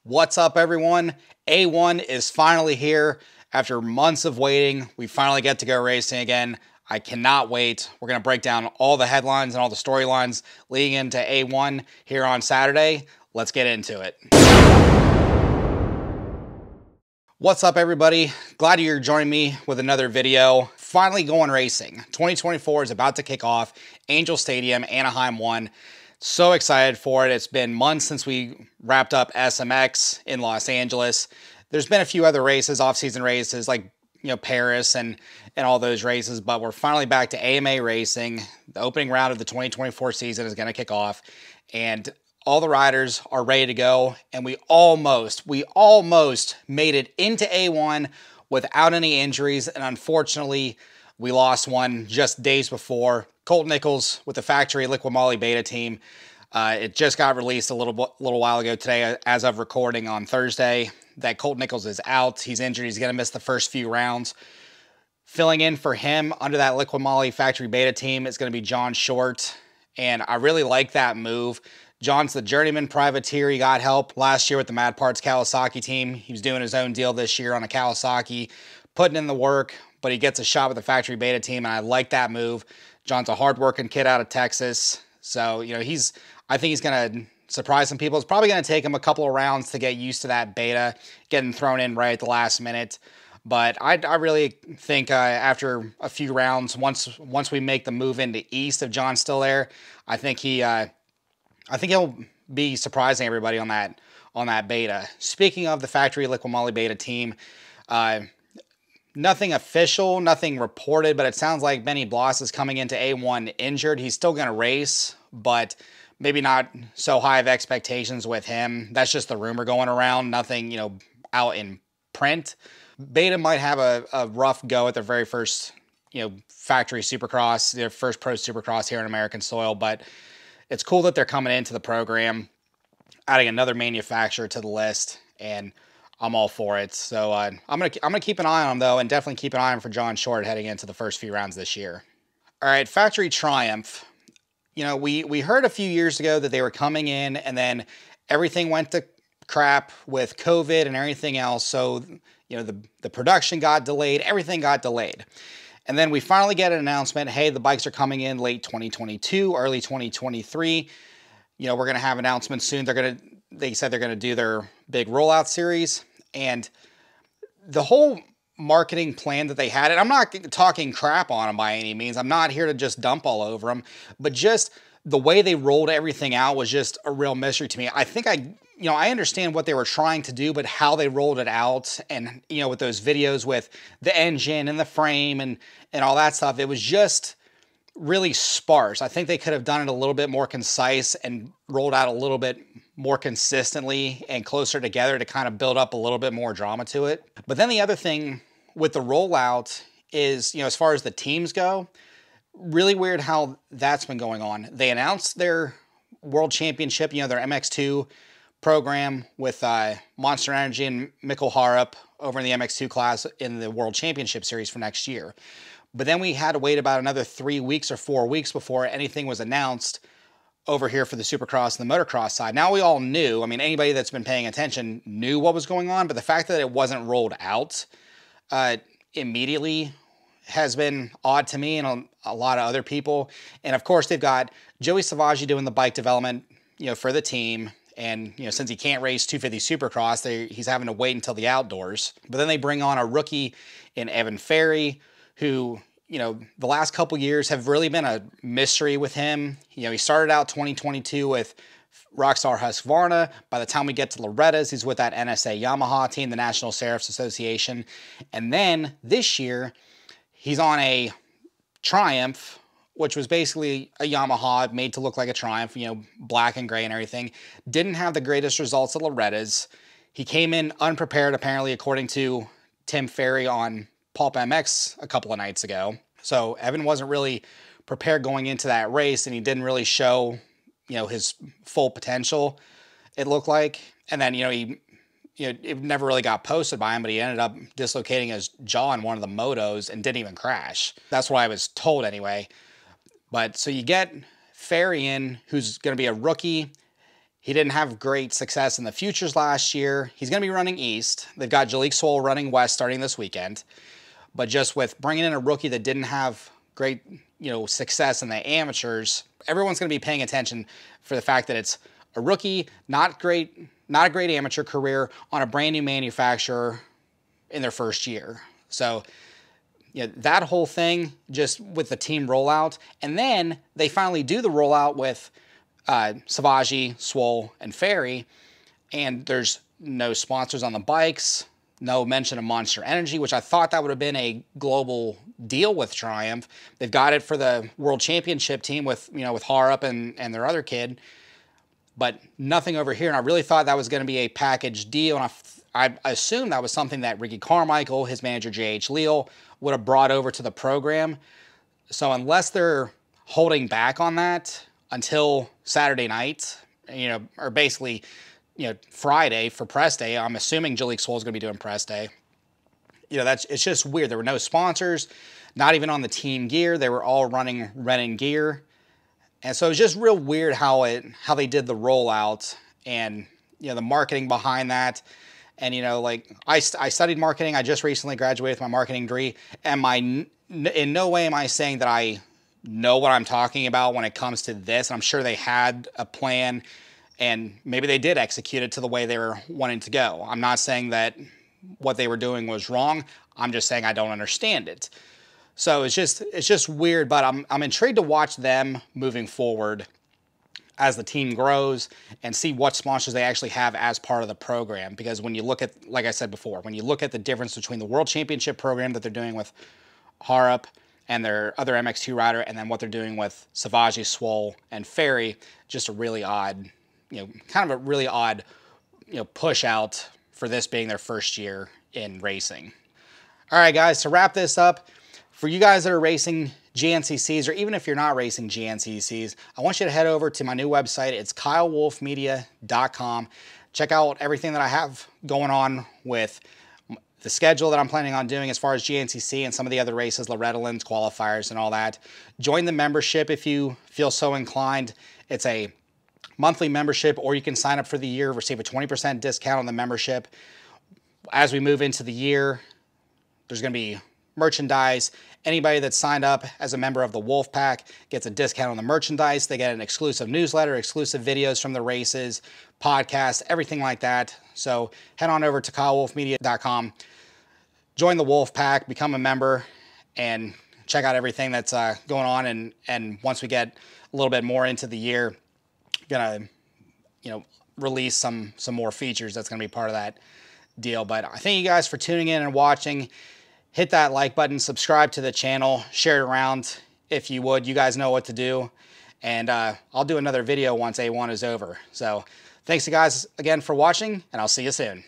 What's up, everyone? A1 is finally here. After months of waiting, we finally get to go racing again. I cannot wait. We're going to break down all the headlines and all the storylines leading into A1 here on Saturday. Let's get into it. What's up, everybody? Glad you're joining me with another video. Finally going racing. 2024 is about to kick off. Angel Stadium, Anaheim 1. So excited for it. It's been months since we wrapped up SMX in Los Angeles. There's been a few other races, off-season races, like Paris and all those races, but we're finally back to AMA racing. The opening round of the 2024 season is going to kick off, and all the riders are ready to go, and we almost made it into A1 without any injuries, and unfortunately, we lost one just days before. Colt Nichols with the factory Liqui Moly Beta team. It just got released a little while ago today, as of recording on Thursday, that Colt Nichols is out. He's injured. He's going to miss the first few rounds. Filling in for him under that Liqui Moly factory Beta team is going to be John Short, and I really like that move. John's the journeyman privateer. He got help last year with the Mad Parts Kawasaki team. He was doing his own deal this year on a Kawasaki, putting in the work, but he gets a shot with the factory Beta team, and I like that move. John's a hard-working kid out of Texas, so I think he's going to surprise some people. It's probably going to take him a couple of rounds to get used to that Beta, getting thrown in right at the last minute. But I really think after a few rounds, once we make the move into East, if John's still there, I think he'll be surprising everybody on that Beta. Speaking of the factory Liqui Moly Beta team, nothing official, nothing reported, but it sounds like Benny Bloss is coming into A1 injured. He's still going to race, but maybe not so high of expectations with him. That's just the rumor going around. Nothing, out in print. Beta might have a rough go at their very first, factory Supercross, their first pro Supercross here on American soil, but it's cool that they're coming into the program, adding another manufacturer to the list, and I'm all for it. So I'm gonna keep an eye on him, though, and definitely keep an eye on for John Short heading into the first few rounds this year. All right, Factory Triumph. We heard a few years ago that they were coming in, and then everything went to crap with COVID and everything else. So the production got delayed, everything got delayed. And then we finally get an announcement, hey, the bikes are coming in late 2022, early 2023. We're going to have announcements soon. They said they're going to do their big rollout series. And the whole marketing plan that they had, and I'm not talking crap on them by any means. I'm not here to just dump all over them, but just the way they rolled everything out was just a real mystery to me. I think I understand what they were trying to do, but how they rolled it out, and with those videos with the engine and the frame and all that stuff, it was just really sparse. I think they could have done it a little bit more concise and rolled out a little bit more consistently and closer together to kind of build up a little bit more drama to it. But then the other thing with the rollout is, as far as the teams go, really weird how that's been going on. They announced their World Championship, their MX2 program with Monster Energy and Mikkel Harup over in the MX2 class in the World Championship Series for next year. But then we had to wait about another 3 weeks or 4 weeks before anything was announced over here for the Supercross and the motocross side. Now we all knew, anybody that's been paying attention knew what was going on, but the fact that it wasn't rolled out immediately has been odd to me and a lot of other people. And of course, they've got Joey Savaggi doing the bike development, for the team. And, since he can't race 250 Supercross, he's having to wait until the outdoors. But then they bring on a rookie in Evan Ferry, who, the last couple years have really been a mystery with him. He started out 2022 with Rockstar Husqvarna. By the time we get to Loretta's, he's with that NSA Yamaha team, the National Sheriff's Association. And then this year, he's on a Triumph, which was basically a Yamaha made to look like a Triumph, black and gray and everything. Didn't have the greatest results at Loretta's. He came in unprepared, apparently, according to Tim Ferry on Pulp MX a couple of nights ago. So Evan wasn't really prepared going into that race, and he didn't really show, his full potential, it looked like. And then, it never really got posted by him, but he ended up dislocating his jaw in one of the motos and didn't even crash. That's what I was told anyway. But so you get Ferry in, who's going to be a rookie. He didn't have great success in the Futures last year. He's going to be running East. They've got Jalek Swoll running West starting this weekend. But just with bringing in a rookie that didn't have great, success in the amateurs, everyone's going to be paying attention for the fact that it's a rookie, not a great amateur career on a brand new manufacturer in their first year. So that whole thing just with the team rollout, and then they finally do the rollout with Savaji, Swoll, and Ferry, and there's no sponsors on the bikes, no mention of Monster Energy, which I thought that would have been a global deal with Triumph. They've got it for the World Championship team with Harrop and their other kid, but nothing over here. And I really thought that was going to be a package deal, and I assumed that was something that Ricky Carmichael, his manager J.H. Leal, would have brought over to the program. So unless they're holding back on that until Saturday night, or basically, Friday for press day, I'm assuming Jalek Swoll is going to be doing press day. It's just weird. There were no sponsors, not even on the team gear. They were all running Renin gear. And so it was just real weird how they did the rollout and, the marketing behind that. And, I studied marketing. I just recently graduated with my marketing degree. And in no way am I saying that I know what I'm talking about when it comes to this. I'm sure they had a plan and maybe they did execute it to the way they were wanting to go. I'm not saying that what they were doing was wrong. I'm just saying I don't understand it. So it's just weird, but I'm intrigued to watch them moving forward as the team grows and see what sponsors they actually have as part of the program. Because when you look at, like I said before, when you look at the difference between the World Championship program that they're doing with Harrop and their other MX2 rider, and then what they're doing with Savaji, Swoll, and Ferry, just a really odd, kind of a really odd, push out for this being their first year in racing. All right, guys, to wrap this up, for you guys that are racing GNCCs, or even if you're not racing GNCCs, I want you to head over to my new website. It's KWolfeMedia.com. Check out everything that I have going on with the schedule that I'm planning on doing as far as GNCC and some of the other races, Loretta Lynn's qualifiers and all that. Join the membership if you feel so inclined. It's a monthly membership, or you can sign up for the year, receive a 20% discount on the membership. As we move into the year, there's going to be merchandise. Anybody that's signed up as a member of the Wolf Pack gets a discount on the merchandise. They get an exclusive newsletter, exclusive videos from the races, podcasts, everything like that. So head on over to KWolfeMedia.com, join the Wolf Pack, become a member, and check out everything that's going on. And once we get a little bit more into the year, gonna release some more features that's gonna be part of that deal. But I thank you guys for tuning in and watching. Hit that like button, subscribe to the channel, share it around if you would. You guys know what to do. And I'll do another video once A1 is over. So thanks you guys again for watching, and I'll see you soon.